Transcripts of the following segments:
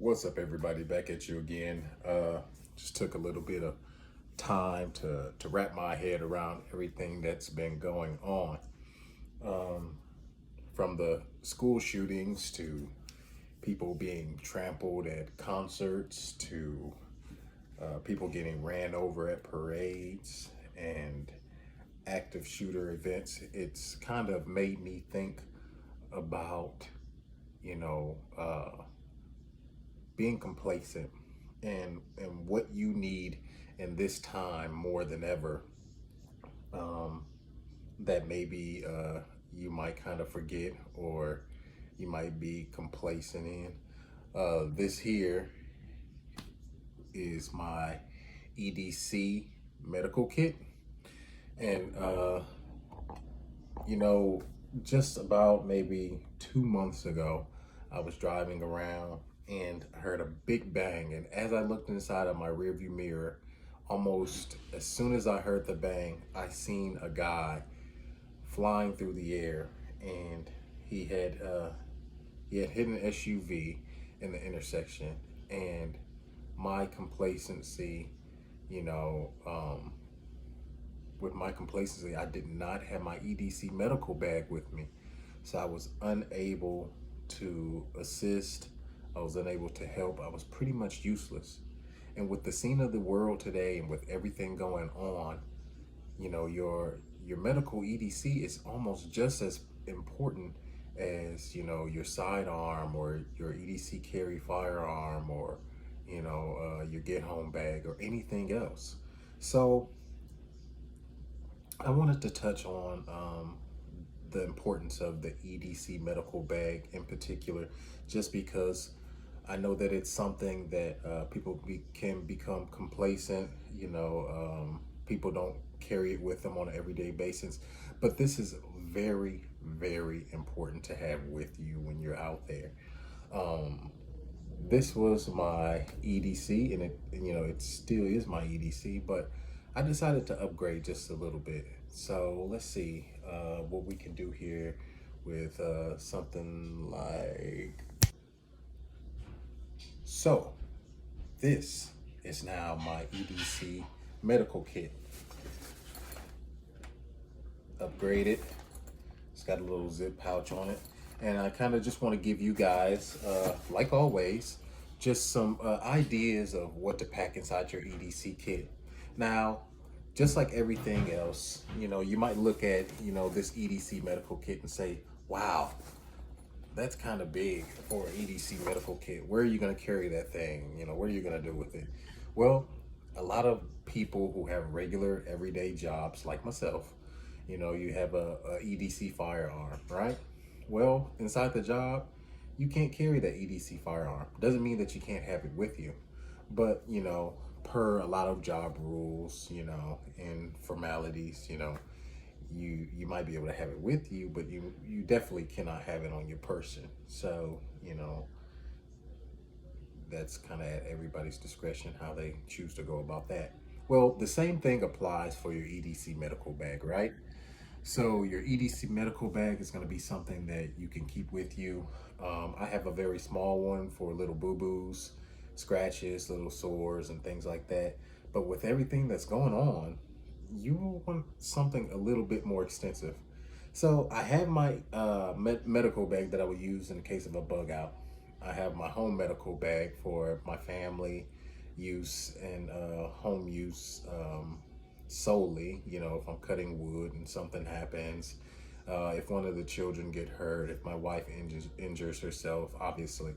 What's up, everybody? Back at you again. Just took a little bit of time to wrap my head around everything that's been going on, um, from the school shootings to people being trampled at concerts to people getting ran over at parades and active shooter events. It's kind of made me think about, you know, being complacent and what you need in this time more than ever, um, that maybe you might kind of forget or you might be complacent in. This here is my EDC Medical Kit. And, you know, just about maybe 2 months ago, I was driving around and I heard a big bang. And as I looked inside of my rearview mirror, almost as soon as I heard the bang, I seen a guy flying through the air, and he had hit an SUV in the intersection. And my complacency, you know, with my complacency, I did not have my EDC medical bag with me. So I was unable to assist. I was unable to help. I was pretty much useless. And with the scene of the world today and with everything going on, you know, your medical EDC is almost just as important as, you know, your sidearm or your EDC carry firearm or, you know, your get home bag or anything else. So I wanted to touch on the importance of the EDC medical bag in particular, just because I know that it's something that can become complacent. You know, people don't carry it with them on an everyday basis, but this is very, very important to have with you when you're out there. Um, this was my EDC, and it still is my EDC, but I decided to upgrade just a little bit. So let's see what we can do here with something like so. This is now my EDC medical kit, upgraded. It's got a little zip pouch on it, and I kind of just want to give you guys, like always, just some ideas of what to pack inside your EDC kit. Now, just like everything else, you know, you might look at, you know, this EDC medical kit and say, wow, that's kind of big for an EDC medical kit. Where are you going to carry that thing? You know, what are you going to do with it? Well, a lot of people who have regular everyday jobs like myself, you know, you have a EDC firearm, right? Well, inside the job, you can't carry that EDC firearm. Doesn't mean that you can't have it with you, but, you know, per a lot of job rules, you know, and formalities, you know, you might be able to have it with you, but you definitely cannot have it on your person. So, you know, that's kind of at everybody's discretion how they choose to go about that. Well, the same thing applies for your EDC medical bag, right? So your EDC medical bag is going to be something that you can keep with you. I have a very small one for little boo-boos, scratches, little sores, and things like that. But with everything that's going on, you will want something a little bit more extensive. So I have my medical bag that I would use in the case of a bug out. I have my home medical bag for my family use and home use, solely. You know, if I'm cutting wood and something happens, if one of the children get hurt, if my wife injures herself, obviously.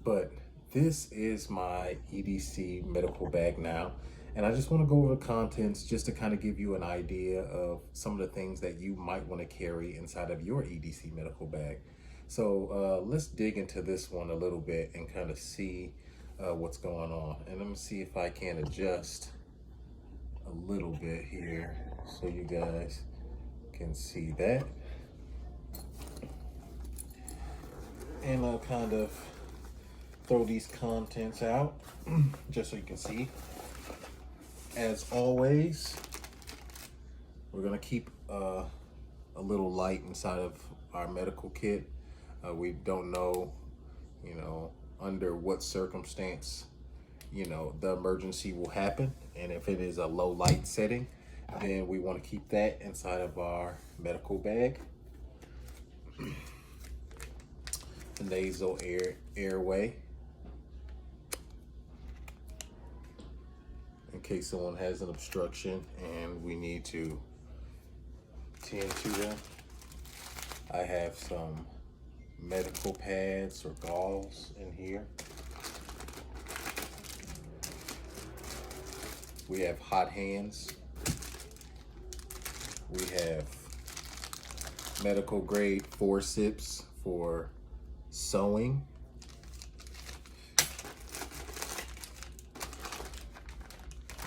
But this is my EDC medical bag now. And I just want to go over the contents just to kind of give you an idea of some of the things that you might want to carry inside of your EDC medical bag. So let's dig into this one a little bit and kind of see what's going on. And let me see if I can adjust a little bit here so you guys can see that. And I'll kind of throw these contents out just so you can see. As always, we're gonna keep a little light inside of our medical kit. We don't know, you know, under what circumstance, the emergency will happen. And if it is a low light setting, then we want to keep that inside of our medical bag. The nasal airway, in case someone has an obstruction and we need to tend to them. I have some medical pads or gauze in here. We have hot hands. We have medical grade forceps for sewing.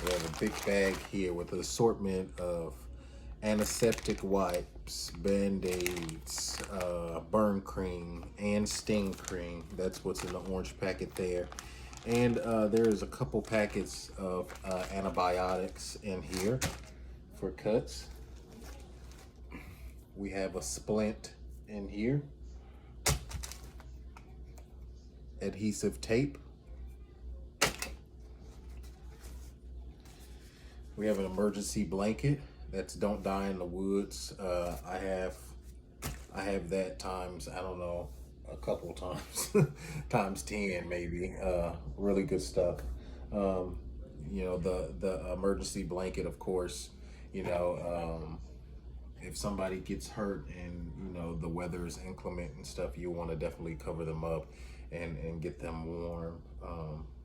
We have a big bag here with an assortment of antiseptic wipes, band-aids, burn cream, and sting cream. That's what's in the orange packet there. And there's a couple packets of antibiotics in here for cuts. We have a splint in here, adhesive tape. We have an emergency blanket. That's don't die in the woods. I have that times, I don't know, a couple times, times 10 maybe. Really good stuff. The emergency blanket, of course, if somebody gets hurt and the weather is inclement and stuff, you want to definitely cover them up and get them warm.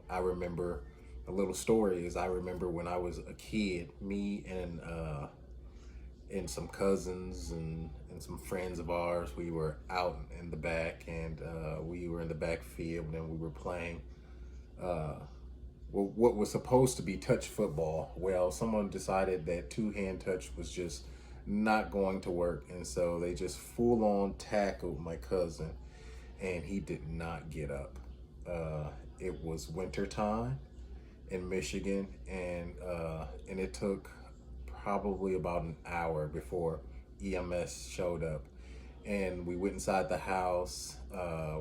I remember a little story is I remember when I was a kid, me and some cousins and some friends of ours, we were out in the back, and we were in the back field, and we were playing what was supposed to be touch football. Well, someone decided that two-hand touch was just not going to work, and so they just full-on tackled my cousin, and he did not get up. It was winter time in Michigan, and it took probably about an hour before EMS showed up, and we went inside the house.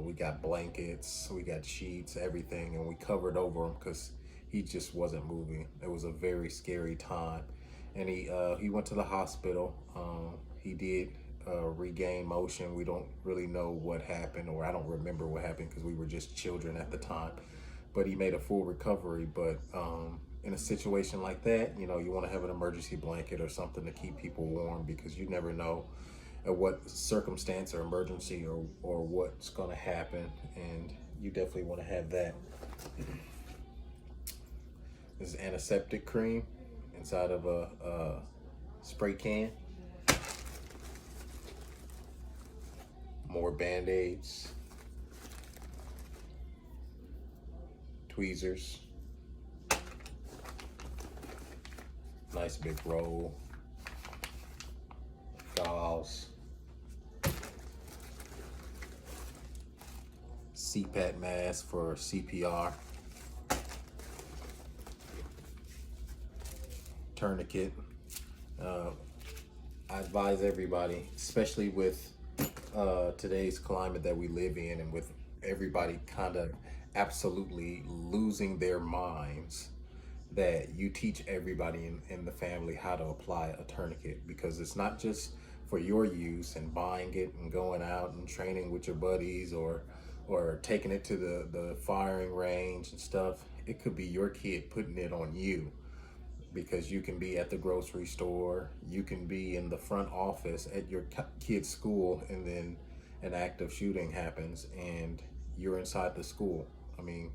We got blankets, we got sheets, everything, and we covered over him because he just wasn't moving. It was a very scary time, and he went to the hospital. He did regain motion. We don't really know what happened, or I don't remember what happened because we were just children at the time, but he made a full recovery. But in a situation like that, you want to have an emergency blanket or something to keep people warm, because you never know at what circumstance or emergency or what's going to happen, and you definitely want to have that. This is antiseptic cream inside of a spray can. More band-aids, tweezers, nice big roll, gauze, CPAP mask for CPR, tourniquet. I advise everybody, especially with today's climate that we live in, and with everybody kind of absolutely losing their minds, that you teach everybody in the family how to apply a tourniquet, because it's not just for your use and buying it and going out and training with your buddies or taking it to the firing range and stuff. It could be your kid putting it on you, because you can be at the grocery store, you can be in the front office at your kid's school, and then an active shooting happens and you're inside the school. I mean,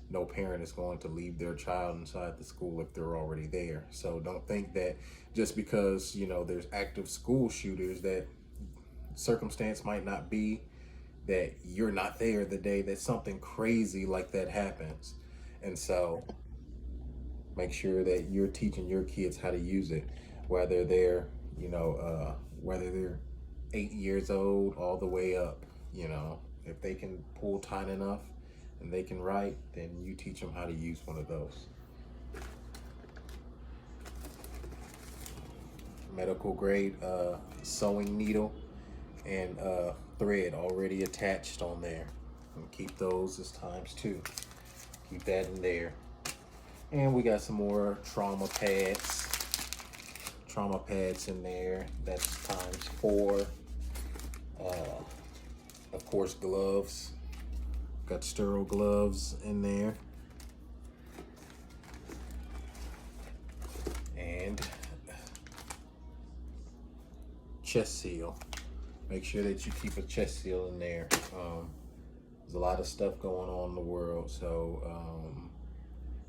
no parent is going to leave their child inside the school if they're already there. So don't think that just because, there's active school shooters, that circumstance might not be that you're not there the day that something crazy like that happens. And so make sure that you're teaching your kids how to use it, whether they're 8 years old all the way up. If they can pull tight enough and they can write, then you teach them how to use one of those. Medical grade sewing needle and thread already attached on there. And keep those as times 2. Keep that in there. And we got some more trauma pads. Trauma pads in there. That's times 4. Of course, gloves. Got sterile gloves in there. And chest seal. Make sure that you keep a chest seal in there. There's a lot of stuff going on in the world. So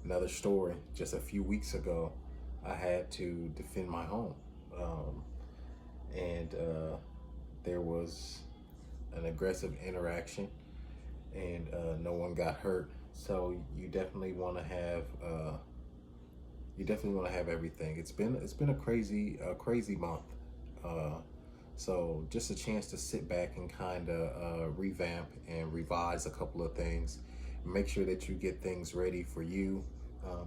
another story, just a few weeks ago, I had to defend my home. And there was an aggressive interaction, and no one got hurt. So you definitely want to have everything. It's been a crazy month. So just a chance to sit back and kind of revamp and revise a couple of things. Make sure that you get things ready for you.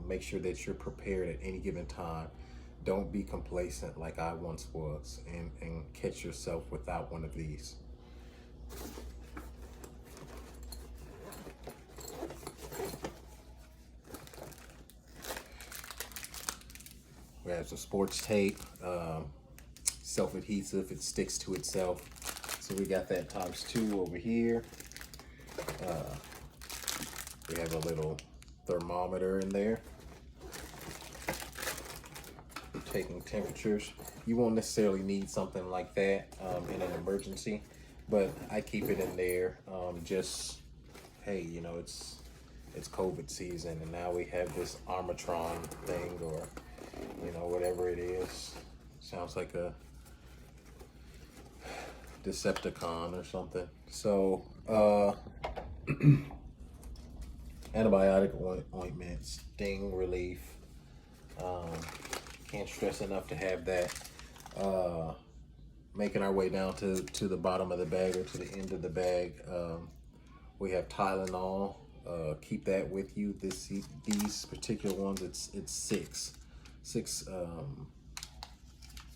Make sure that you're prepared at any given time. Don't be complacent like I once was, and catch yourself without one of these. We have some sports tape, self-adhesive, it sticks to itself. So we got that times 2 over here. We have a little thermometer in there, taking temperatures. You won't necessarily need something like that in an emergency, but I keep it in there. Just, hey, you know, it's COVID season, and now we have this Armatron thing, or you know, whatever it is. Sounds like a Decepticon or something. So antibiotic ointment, sting relief. Can't stress enough to have that. Making our way down to the bottom of the bag, or to the end of the bag, we have Tylenol. Keep that with you. These particular ones, it's six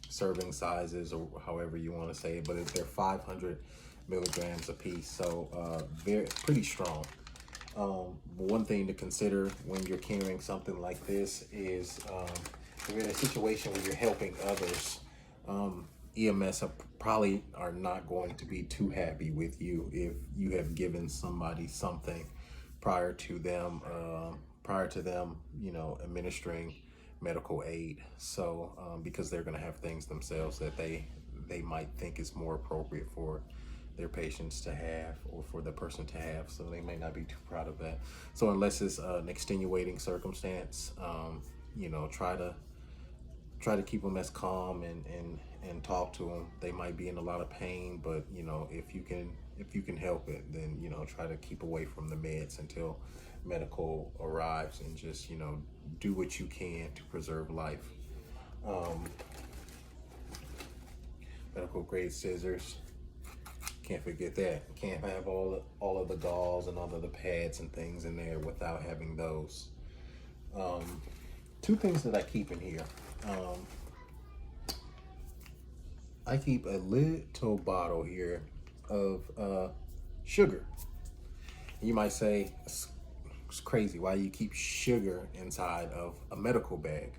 serving sizes, or however you want to say it, but they're 500 milligrams a piece, so pretty strong. One thing to consider when you're carrying something like this is if you're in a situation where you're helping others, EMS probably are not going to be too happy with you if you have given somebody something prior to them, you know, administering medical aid. So because they're going to have things themselves that they might think is more appropriate for their patients to have, or for the person to have, so they may not be too proud of that. So unless it's an extenuating circumstance, you know, try to keep them as calm and talk to them. They might be in a lot of pain, but you know, if you can help it, then you know, try to keep away from the meds until medical arrives, and just, you know, do what you can to preserve life. Medical grade scissors, can't forget that. Can't have all of the gauze and all of the pads and things in there without having those. 2 things that I keep in here. I keep a little bottle here of sugar. You might say, it's crazy, why you keep sugar inside of a medical bag?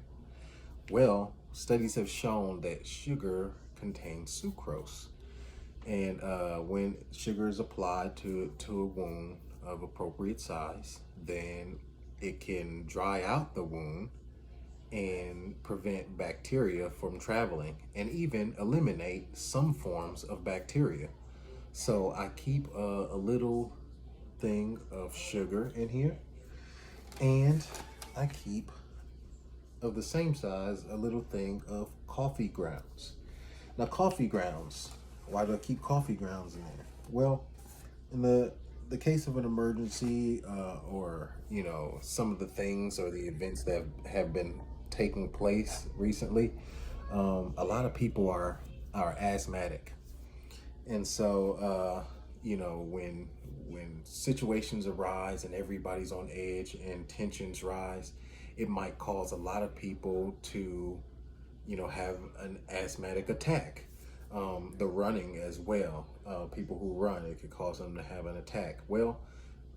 Well, studies have shown that sugar contains sucrose. And when sugar is applied to a wound of appropriate size, then it can dry out the wound and prevent bacteria from traveling, and even eliminate some forms of bacteria. So I keep a little thing of sugar in here, and I keep, of the same size, a little thing of coffee grounds. Now, coffee grounds, why do I keep coffee grounds in there? Well, in the case of an emergency, or you know, some of the things or the events that have been taking place recently, a lot of people are asthmatic, and so you know, when situations arise and everybody's on edge and tensions rise, it might cause a lot of people to, you know, have an asthmatic attack. The running as well, people who run, it could cause them to have an attack. Well,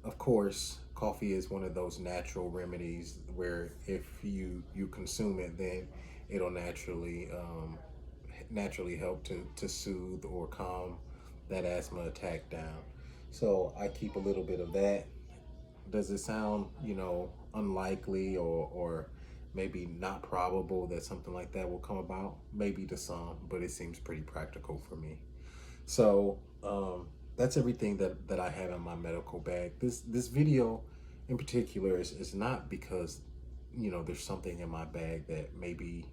Of course, coffee is one of those natural remedies where if you consume it, then it'll naturally help to soothe or calm that asthma attack down. So I keep a little bit of that. Does it sound, unlikely or maybe not probable that something like that will come about? Maybe to some, but it seems pretty practical for me. So that's everything that I have in my medical bag. This video in particular is not because there's something in my bag that maybe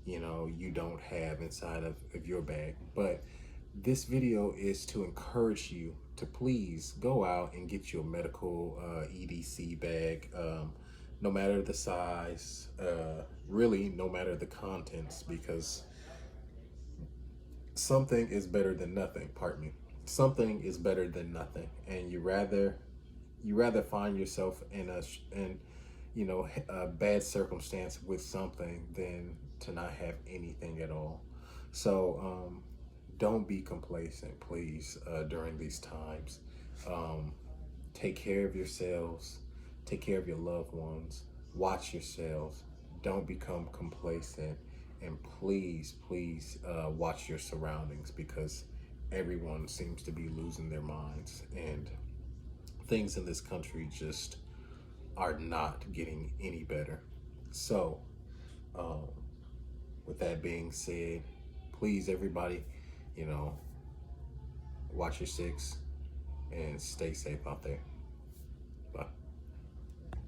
you don't have inside of your bag, but this video is to encourage you to please go out and get your medical EDC bag, no matter the size, really no matter the contents, because something is better than nothing. Pardon me. Something is better than nothing, and you rather find yourself in a bad circumstance with something than to not have anything at all. So don't be complacent, please, during these times. Um, Take care of yourselves, take care of your loved ones, watch yourselves, don't become complacent, and please, watch your surroundings, because everyone seems to be losing their minds, and things in this country just are not getting any better. So, um, with that being said, please, everybody, you know, watch your six and stay safe out there.